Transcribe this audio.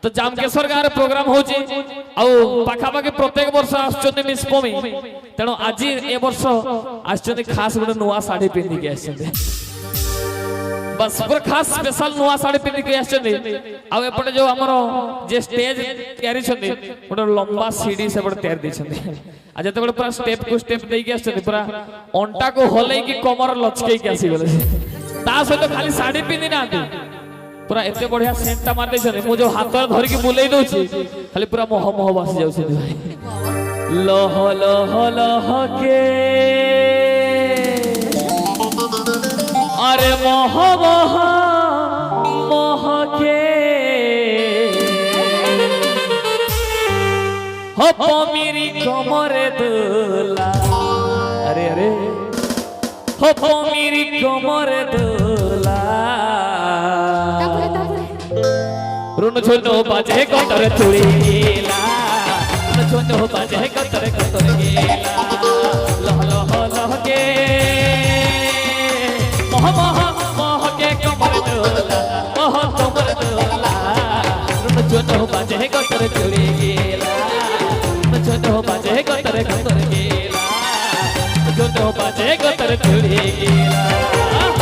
तो जामकेश्वर गाँव प्रोग्राम हो पाखापाखि प्रत्येक वर्ष आसुच्चंदी मिस पमी तेणु आज ए वर्ष आसुच्चंदी खास गोटे नुआ साड़ी पिंधिकी आसुच्चंदी बस पूरा खास स्पेशल नुआ साड़ी पिंधिकी आसुच्चंदी आ एपटे जो हमर जे स्टेज तयारी छथि गोटे लंबा सीढ़ी से बड़ तयार दैछथि आ जते बड़ पूरा स्टेप को स्टेप देकी आसुच्चंदी पूरा अंटा को हलै की कमर लचकै के आसी गेले ता सहित खाली साड़ी पिंधि नाथि पूरा एते बढ़िया सेंटा मार देछथि मु जो हाथ धरि के बुलै दउछि खाली पूरा मोह मोह बस जाउछि भाई लह लह लह के अरे मोह मोह मोह के हो पमीरी कमरे दुला अरे अरे हो पमीरी कमरे दुला रुन छोनो बाजे कतरे चुड़ी गेला रुन छोनो बाजे कतरे कतरे गेला लह लह लह के मोह मोह मोह के कमर डोला मोह कमर डोला रुन छोनो बाजे कतरे चुड़ी गेला रुन छोनो बाजे कतरे कतरे गेला रुन छोनो बाजे कतरे चुड़ी गेला